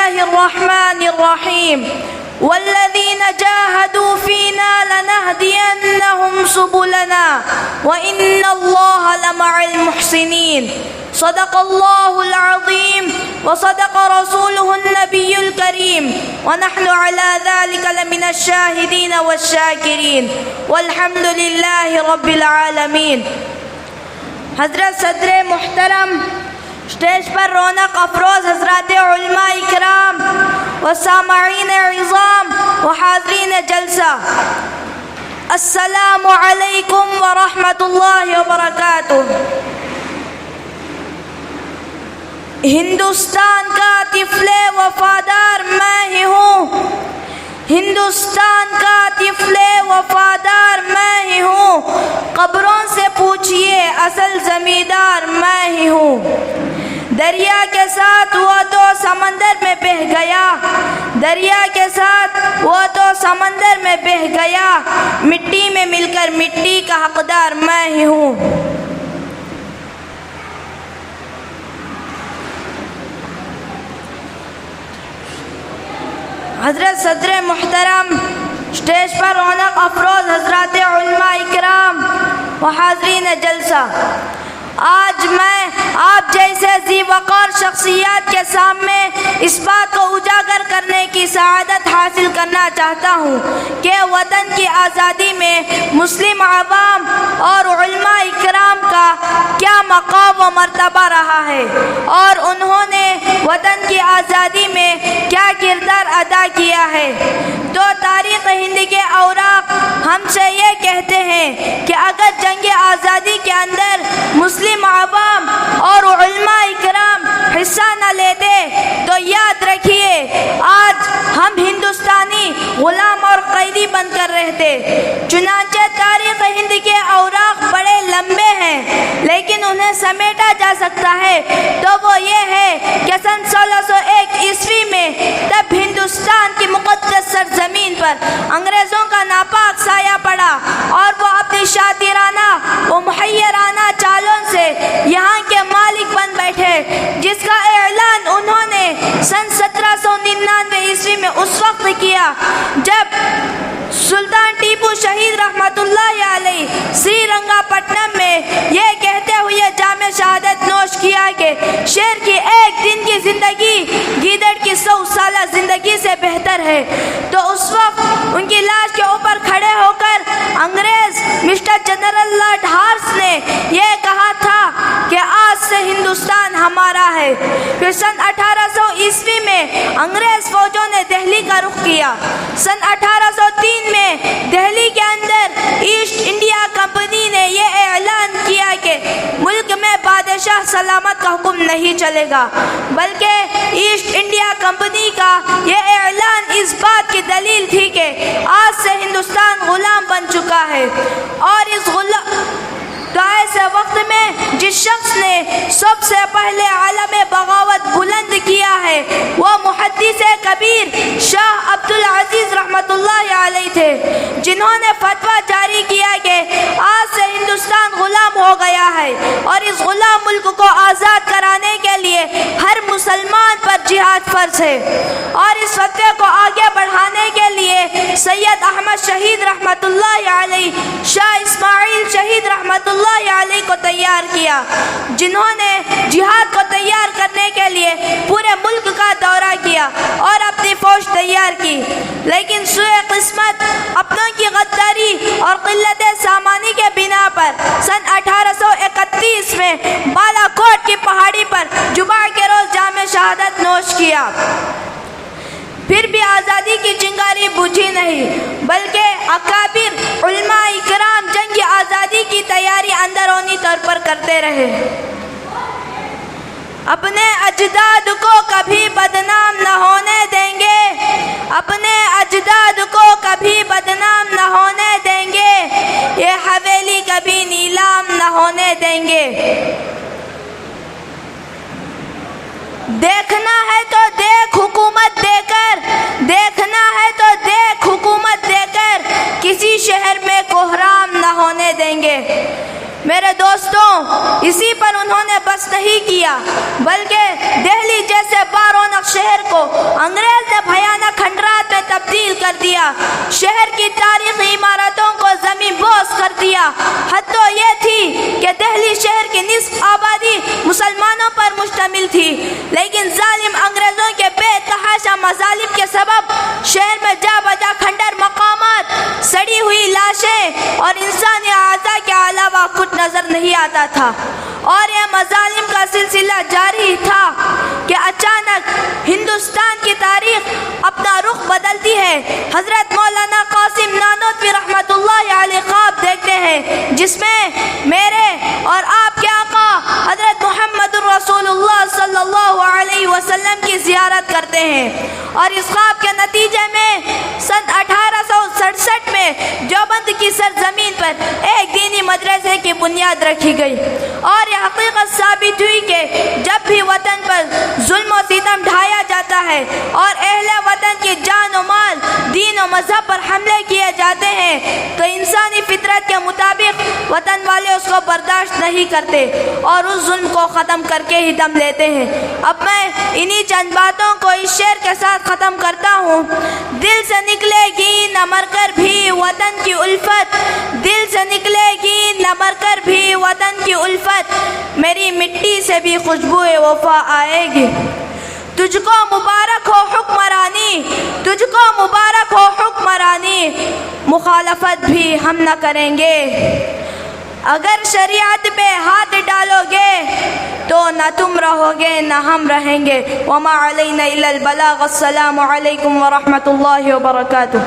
الله الرحمن الرحيم والذين جاهدوا فينا لنهدينهم سبلنا وإن الله لمع المحسنين صدق الله العظيم وصدق رسوله النبي الكريم ونحن على ذلك لمن الشاهدين والشاكرين والحمد لله رب العالمين. حضرت صدر محترم، اسٹیج پر رونق افروز حضرات علماء اکرام و سامعین عظام و حاضرین جلسہ، السلام علیکم ورحمۃ اللہ وبرکاتہ. ہندوستان کا طفل وفادار میں ہی ہوں، ہندوستان کا طفل وفادار میں ہی ہوں، قبروں سے پوچھئے اصل زمیندار میں ہی ہوں. دریا کے ساتھ وہ تو سمندر میں بہہ گیا، دریا کے ساتھ وہ تو سمندر میں بہہ گیا، مٹی میں مل کر مٹی کا حقدار میں ہی ہوں. حضرت صدر محترم، اسٹیج پر رونق افروز حضرات علماء اکرام و حاضرین جلسہ، آج میں آپ جیسے ذی وقار شخصیات کے سامنے اس بات کو اجاگر کرنے کی سعادت حاصل کرنا چاہتا ہوں کہ وطن کی آزادی میں مسلم عوام اور علماء اکرام کا کیا مقام و مرتبہ رہا ہے اور انہوں نے وطن کی آزادی میں کیا کردار ادا کیا ہے. تو تاریخ ہند کے اوراق ہم سے یہ کہتے ہیں کہ اگر جنگ آزادی کے اندر مسلم عوام اور علماء اکرام حصہ نہ لیتے تو یاد رکھیے آج ہم ہندوستانی غلام اور قیدی بن کر رہتے. چنانچہ تاریخ ہند کے اوراق بڑے لمبے ہیں لیکن انہیں سمیٹا جا سکتا ہے تو وہ یہ ہے کہ سن 1601 عیسوی میں تب ہندوستان کی مقدس سرزمین پر انگریزوں کا ناپاک سایہ پڑا اور وہ اپنی شاطرانہ و محیرانہ چالوں سے یہاں کے مالک بن بیٹھے، جس کا اعلان انہوں نے سن 1799 عیسوی میں اس وقت کیا جب سلطان ٹیپو شہید رحمت اللہ علیہ سری رنگا پٹنم میں یہ کہتے ہوئے جام شہادت نوش کیا کہ شیر کی ایک دن کی زندگی گیدڑ کی 100 سالہ زندگی سے بہتر ہے. تو اس وقت ان کی لاش کے اوپر کھڑے ہو کر انگریز مسٹر جنرل لارڈ ہارس نے یہ کہا تھا کہ آج سے ہندوستان ہمارا ہے. پھر سن 1800 عیسوی میں انگریز فوجوں نے دہلی کا رخ کیا. سن 1803 میں دہلی کے اندر ایسٹ انڈیا کمپنی نے یہ اعلان کیا کہ ملک میں بادشاہ سلامت کا حکم نہیں چلے گا، بلکہ ایسٹ انڈیا کمپنی کا یہ اعلان اس بات کی دلیل تھی کہ آج سے ہندوستان غلام بن چکا ہے. اور اس تو ایسے وقت میں جس شخص نے سب سے پہلے عالم بغاوت بلند کیا ہے وہ محدث کبیر شاہ عبد العزیز رحمت اللہ علیہ تھے، جنہوں نے فتویٰ جاری کیا کہ آج سے ہندوستان غلام ہو گیا ہے اور اس غلام ملک کو آزاد کرانے کے لیے ہر مسلمان پر جہاد فرض ہے. اور اس فتوے کو آگے بڑھانے کے لیے سید احمد شہید رحمت اللہ علیہ، شاہ اسماعیل شہید رحمت اللہ علیہ کو تیار کیا، جنہوں نے جہاد کو تیار کرنے کے لیے پورے ملک کا دورہ کیا اور اپنی فوج تیار کی. لیکن سوئے قسمت اپنوں کی غداری اور قلت سامانی کے بنا پر سن 1831 میں بالا کوٹ کی پہاڑی پر جمعہ کے روز جام شہادت نوش کیا. پھر بھی آزادی کی چنگاری بجھی نہیں، بلکہ اکابر علماء اکرام جنگ آزادی کی تیاری اندرونی طور پر کرتے رہے. اپنے اجداد کو کبھی بدنام نہ ہونے دیں گے، اپنے اجداد کو کبھی بدنام نہ ہونے دیں گے، یہ حویلی کبھی نیلام نہ ہونے دیں گے. دیکھنا ہے تو دیکھ حکومت دے کر، دیکھنا ہے تو دیکھ حکومت دے کر، کسی شہر میں کوہرام نہ ہونے دیں گے. میرے دوستوں، اسی پر انہوں نے بس نہیں کیا بلکہ دہلی دہلی جیسے بارونق شہر کو انگریز نے بھیانک کھنڈرات میں تبدیل کر دیا، شہر کی تاریخی عمارتوں کو زمین بوس کر دیا۔ حد تو یہ تھی کہ دہلی شہر کی نصف آبادی مسلمانوں پر مشتمل تھی، لیکن ظالم انگریزوں کے بے تحاشا مظالم کے سبب شہر میں جا بجا کھنڈر مقامات، سڑی ہوئی لاشیں اور انسانی اعضاء کے علاوہ کچھ نظر نہیں آتا تھا، اور یہ مظالم کا سلسلہ جاری تھا کہ اچانک ہندوستان کی تاریخ اپنا رخ بدلتی ہے۔ حضرت مولانا قاسم نانوتوی رحمۃ اللہ علیہ خواب دیکھتے ہیں جس میں میرے اور آپ کے آقا حضرت محمد رسول اللہ صلی اللہ علیہ وسلم کی زیارت کرتے ہیں، اور اس خواب کے نتیجے میں سن 1867 میں دیوبند کی سرزمین پر ایک دینی مدرسے کی بنیاد رکھی گئی، اور یہ حقیقت ثابت ہوئی کہ جب بھی وطن پر ظلم و ستم ڈھایا جاتا ہے اور اہل وطن کی جان و مال، دین و مذہب پر حملے کیے جاتے ہیں تو انسانی فطرت کے مطابق وطن والے اس کو برداشت نہیں کرتے اور اس ظلم کو ختم کر کے ہی دم لیتے ہیں۔ اب میں انہی چند باتوں کو اس شعر کے ساتھ ختم کرتا ہوں۔ دل سے نکلے گی نہ مر کر بھی وطن کی الفت، دل سے نکلے گی نہ مر کر بھی وطن کی الفت، میری مٹی سے بھی خوشبو وفا آئے گی۔ تجھ کو مبارک ہو حکمرانی، تجھ کو مبارک ہو حکمرانی، مخالفت بھی ہم نہ کریں گے۔ اگر شریعت پہ ہاتھ ڈالو گے تو نہ تم رہو گے نہ ہم رہیں گے۔ وما علینا الا البلاغ۔ السلام علیکم ورحمۃ اللہ وبرکاتہ۔